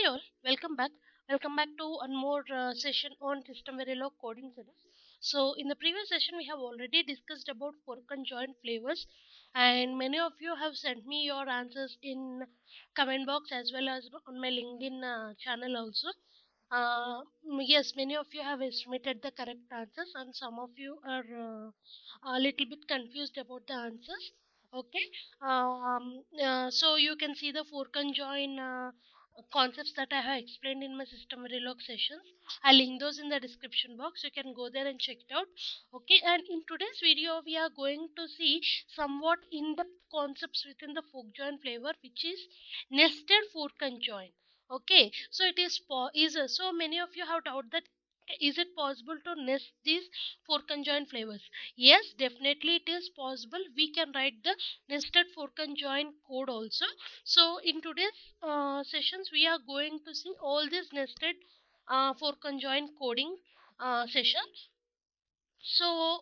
all, welcome back. Welcome back to one more session on System Verilog coding series. So, in the previous session, we have already discussed about fork and join flavors, and many of you have sent me your answers in comment box as well as on my LinkedIn channel also. Yes, many of you have estimated the correct answers, and some of you are a little bit confused about the answers. Okay, so you can see the fork and join concepts that I have explained in my system relog sessions. I'll link those in the description box. You can go there and check it out. Okay, and in today's video, we are going to see somewhat in-depth concepts within the fork join flavor, which is nested fork and join. Okay, so it is so many of you have doubt that is it possible to nest these fork and join flavors? Yes, definitely it is possible. We can write the nested fork and join code also. So in today's sessions, we are going to see all these nested fork and join coding sessions. So,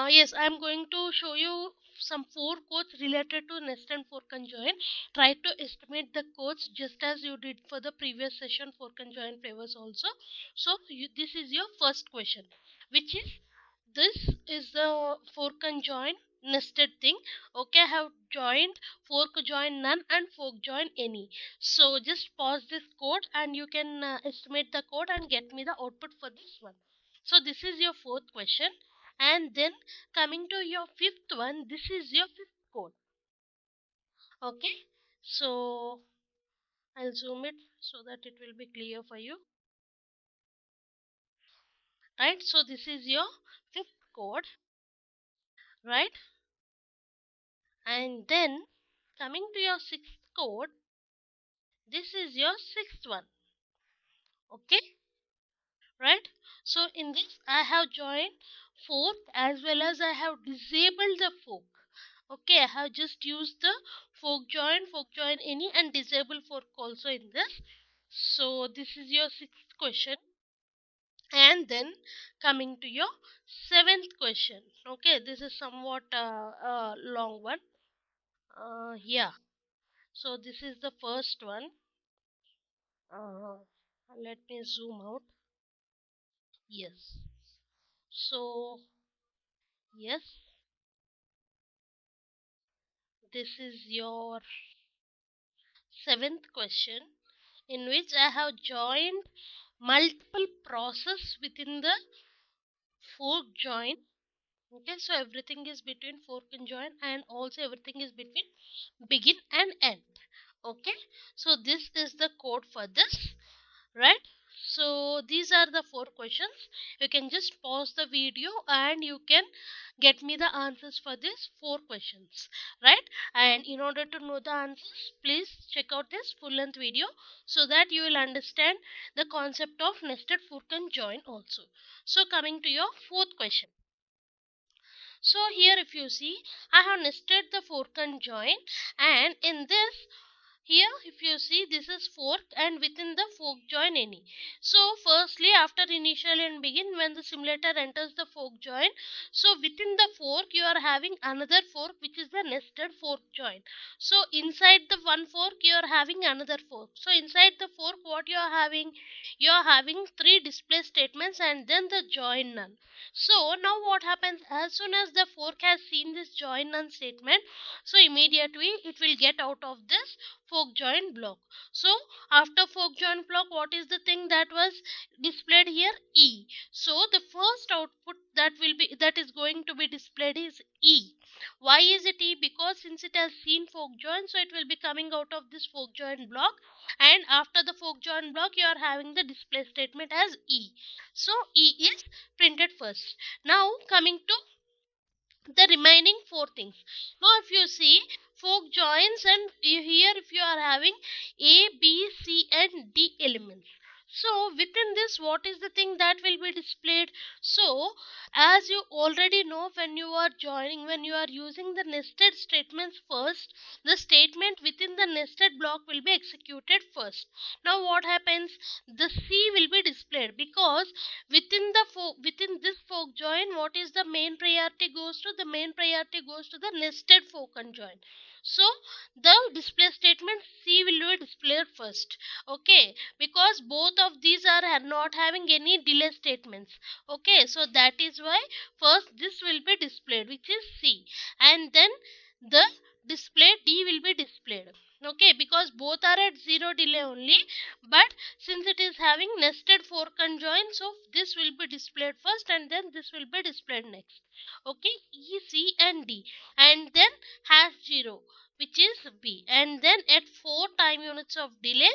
yes, I'm going to show you some four codes related to nest and fork and join. Try to estimate the codes just as you did for the previous session fork and join flavors also. So, this is your first question, which is this is the fork and join nested thing. Okay, I have joined fork join none and fork join any. So, just pause this code and you can estimate the code and get me the output for this one. So this is your fourth question. And then coming to your fifth one, this is your fifth code. Okay. So I'll zoom it so that it will be clear for you. Right. So this is your fifth code. Right. And then coming to your sixth code, this is your sixth one. Okay. Right. So in this I have joined fork as well as I have disabled the fork. Okay, I have just used the fork join any and disable fork also in this. So this is your sixth question. And then coming to your seventh question. Okay, this is somewhat long one. Yeah. So this is the first one. Uh, Let me zoom out. Yes. So yes, this is your seventh question in which I have joined multiple process within the fork join. Okay, so everything is between fork and join, and also everything is between begin and end. Okay, so this is the code for this, right? So these are the four questions. You can just pause the video and you can get me the answers for these four questions, right? And in order to know the answers, please check out this full length video so that you will understand the concept of nested fork and join also. So coming to your fourth question. So here if you see, I have nested the fork and join, and in this here if you see, this is fork and within the fork join any. So firstly, after initial and begin, when the simulator enters the fork join, so within the fork you are having another fork which is the nested fork join. So inside the one fork you are having another fork. So inside the fork what you are having three display statements and then the join none. So now what happens, as soon as the fork has seen this join none statement, so immediately it will get out of this fork join block. So after fork join block, what is the thing that was displayed here? E. So the first output that is going to be displayed is E. Why is it E? Because since it has seen fork join, so it will be coming out of this fork join block, and after the fork join block you are having the display statement as E. So E is printed first. Now coming to the remaining four things. Now if you see fork joins, and here if you are having A, B, C and D elements, so within this what is the thing that will be displayed? So as you already know, when you are using the nested statements first, the statement within the nested block will be executed first. Now what happens, the C will be displayed because within this fork join, what is the main priority goes to? The main priority goes to the nested fork and join. So the display statement C will be displayed first. Okay, because both of these are not having any delay statements. Okay, so that is why first this will be displayed, which is C, and then the display D will be displayed. Okay, because both are at zero delay only, but since it is having nested fork and join, so this will be displayed first and then this will be displayed next. Okay, E, C and D, and then hash 0, which is B, and then at 4 time units of delay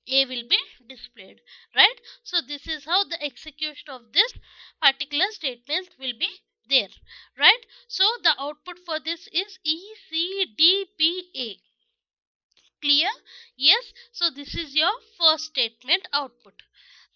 A will be displayed, right? So this is how the execution of this particular statement will be there, right? So the output for this is E, C, D, B, A. Clear? Yes. So this is your first statement output,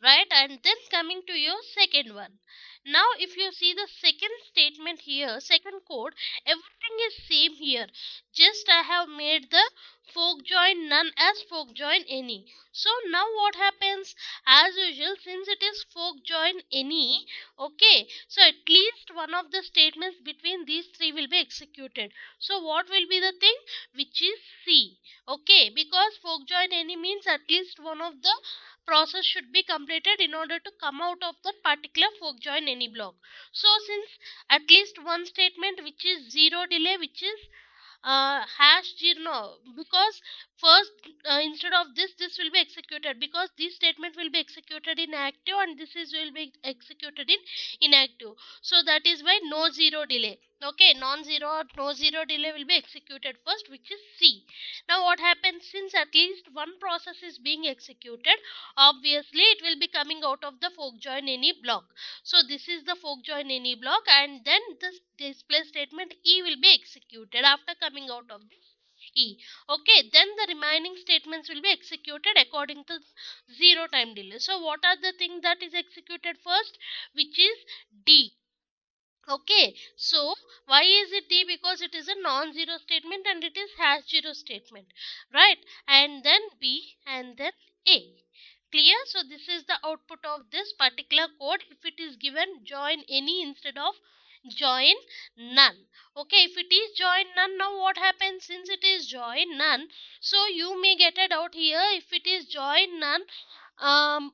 right? And then coming to your second one. Now if you see the second statement here, second code, everything is same here, just I have made the fork join none as fork join any. So now what happens, as usual, since it is fork join any, okay, so at least one of the statements between these three will be executed. So what will be the thing, which is C? Okay, because fork join any means at least one of the process should be completed in order to come out of that particular fork join any block. So since at least one statement which is zero delay, which is hash 0, no, because first instead of this will be executed, because this statement will be executed in active and this is will be executed in inactive. So that is why no zero delay. Okay, non-zero or no zero delay will be executed first, which is C. Now what happens, since at least one process is being executed, obviously it will be coming out of the fork join any block. So this is the fork join any block, and then this display statement E will be executed after coming out of this E. Okay, then the remaining statements will be executed according to zero time delay. So what are the things that is executed first, which is D. Okay, so why is it D? Because it is a non-zero statement and it is hash 0 statement, right? And then B and then A. Clear? So this is the output of this particular code if it is given join any instead of join none. Okay, if it is join none, now what happens, since it is join none, so you may get a doubt here, if it is join none,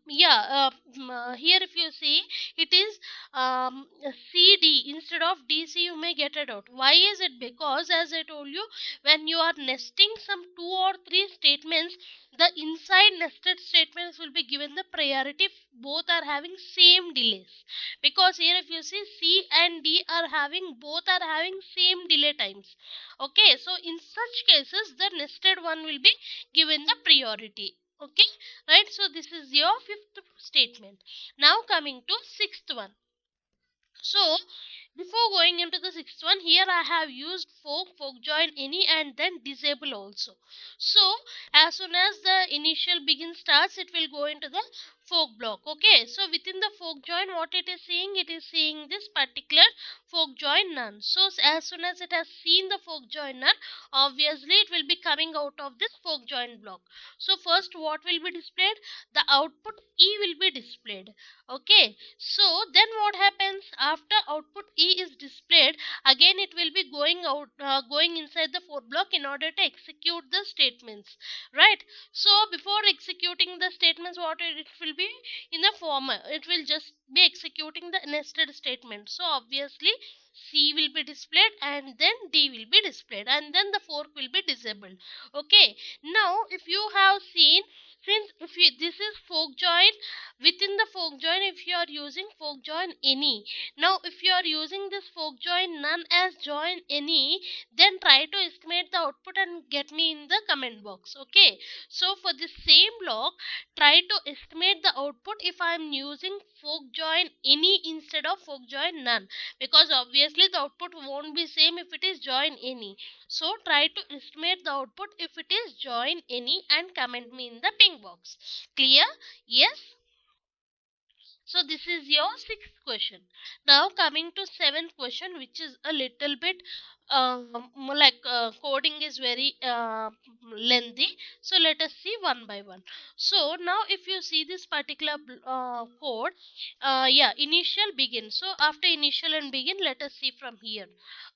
here if you see, it is CD instead of DC, you may get it out. Why is it? Because as I told you, when you are nesting some two or three statements, the inside nested statements will be given the priority if both are having same delays. Because here if you see, C and D are having, both are having same delay times. Okay, so in such cases the nested one will be given the priority. Okay, right? So this is your fifth statement. Now coming to sixth one. So before going into the sixth one, here I have used fork join any, and then disable also. So as soon as the initial begin starts, it will go into the fork block. Okay, so within the fork join, what it is seeing, it is seeing this particular fork join none. So as soon as it has seen the fork join none, obviously it will be coming out of this fork join block. So first what will be displayed, the output E will be displayed. Okay, so then what happens, after output E is displayed, again it will be going out, going inside the for block in order to execute the statements, right? So before executing the statements, what it will be in the former, it will just be executing the nested statement. So obviously C will be displayed and then D will be displayed and then the fork will be disabled. Okay, now if you have seen, since if you, this is fork join, within the fork join if you are using fork join any, now if you are using this fork join none as join any, then try to estimate the output and get me in the comment box. Okay, so for the same block, try to estimate the output if I am using fork join any instead of fork join none, because obviously the output won't be same if it is join any. So try to estimate the output if it is join any and comment me in the ping box. Clear? Yes. So this is your sixth question. Now coming to seventh question, which is a little bit coding is very lengthy. So let us see one by one. So now if you see this particular code, yeah, initial begin. So after initial and begin, let us see from here.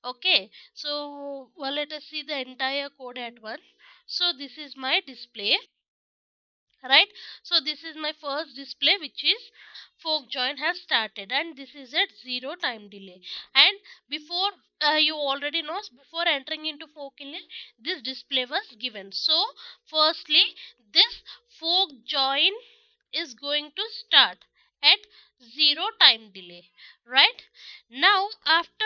Okay. So let us see the entire code at once. So this is my display, right? So this is my first display, which is fork join has started, and this is at 0 time delay. And before, you already know, before entering into fork delay, this display was given. So firstly, this fork join is going to start at 0 time delay, right? Now after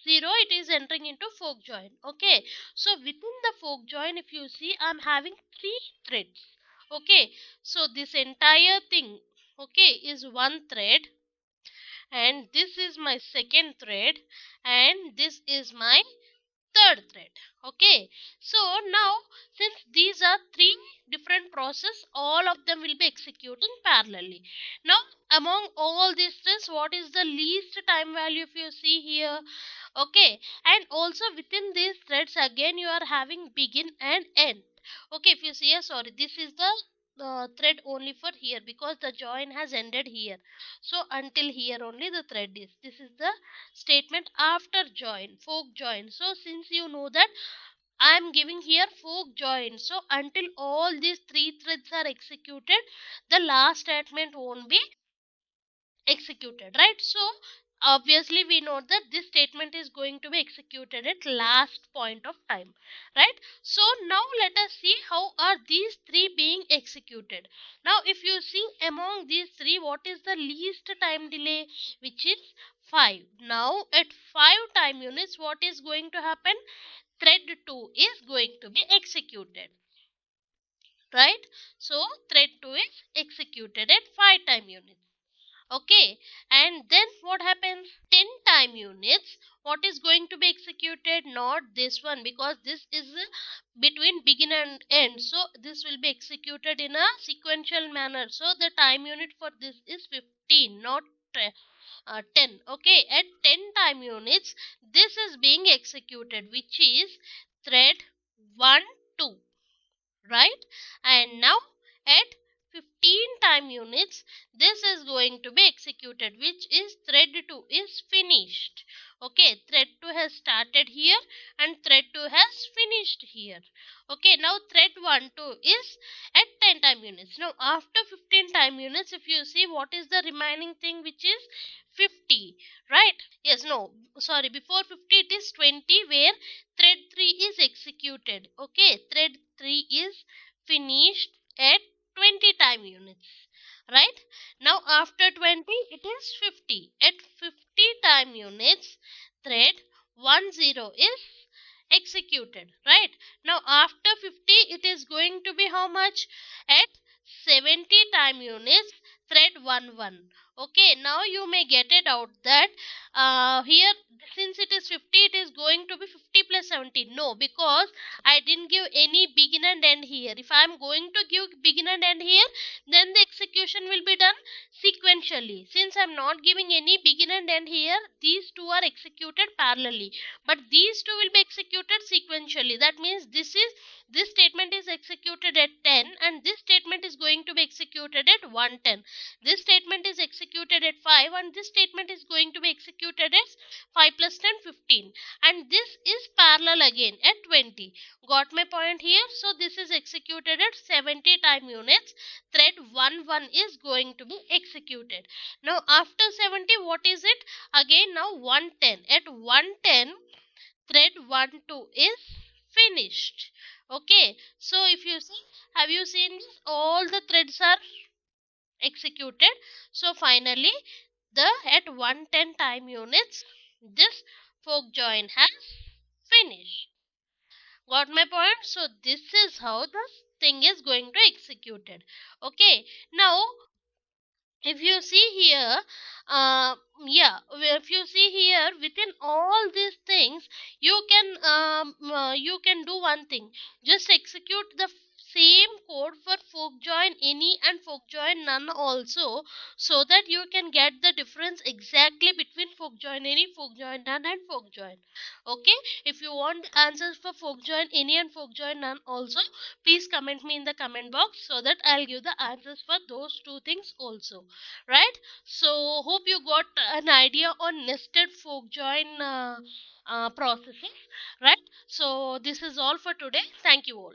0, it is entering into fork join. Okay, so within the fork join, if you see, I'm having 3 threads. Okay, so this entire thing, okay, is one thread, and this is my second thread, and this is my third thread. Okay, so now since these are 3 different process, all of them will be executing parallelly. Now among all these threads, what is the least time value, if you see here? Okay, and also within these threads, again you are having begin and end. Okay, if you see here, sorry, this is the thread only for here, because the join has ended here. So until here only the thread is. This is the statement after join, fork join. So since you know that I am giving here fork join, so until all these 3 threads are executed, the last statement won't be executed, right? So obviously we know that this statement is going to be executed at last point of time, right? So now let us see how are these 3 being executed. Now if you see among these 3, what is the least time delay, which is 5. Now at 5 time units, what is going to happen? Thread 2 is going to be executed, right? So thread 2 is executed at 5 time units. Okay, and then what happens? 10 time units, what is going to be executed? Not this one, because this is between begin and end, so this will be executed in a sequential manner. So the time unit for this is 15, not 10. Okay, at 10 time units, this is being executed, which is thread 1 2, right? And now at 15 time units, this is going to be executed, which is thread 2 is finished. Okay, thread 2 has started here and thread 2 has finished here. Okay, now thread 1 2 is at 10 time units. Now after 15 time units, if you see, what is the remaining thing, which is 50, right? Yes, no, sorry, before 50 it is 20, where thread 3 is executed. Okay, thread 3 is finished at 20 time units, right? Now after 20 it is 50. At 50 time units, thread 10 is executed, right? Now after 50 it is going to be how much? At 70 time units, thread 11. Okay, now you may get it out that here, since it is 50, it is going to be 50 plus 70. No, because I didn't give any begin and end here. If I am going to give begin and end here, then the execution will be done sequentially. Since I am not giving any begin and end here, these two are executed parallelly, but these two will be executed sequentially. That means this statement is executed at 10, and this statement is going to be executed at 110. This statement is executed at 5, and this statement is going to be executed as 5 plus 10 15, and this is parallel again at 20. Got my point here? So this is executed at 70 time units. Thread 11 is going to be executed. Now after 70, what is it? Again now 110. At 110, thread 1 2 is finished. Okay, so if you see, have you seen this? All the threads are executed. So finally, the at 110 time units, this fork join has finished. Got my point? So this is how the thing is going to executed. Okay, now if you see here, uh, yeah, if you see here, within all these things, you can do one thing. Just execute the same code for fork join any and fork join none also, so that you can get the difference exactly between fork join any, fork join none, and fork join. Okay, if you want answers for fork join any and fork join none also, please comment me in the comment box so that I'll give the answers for those two things also. Right? So hope you got an idea on nested fork join processes. Right? So this is all for today. Thank you all.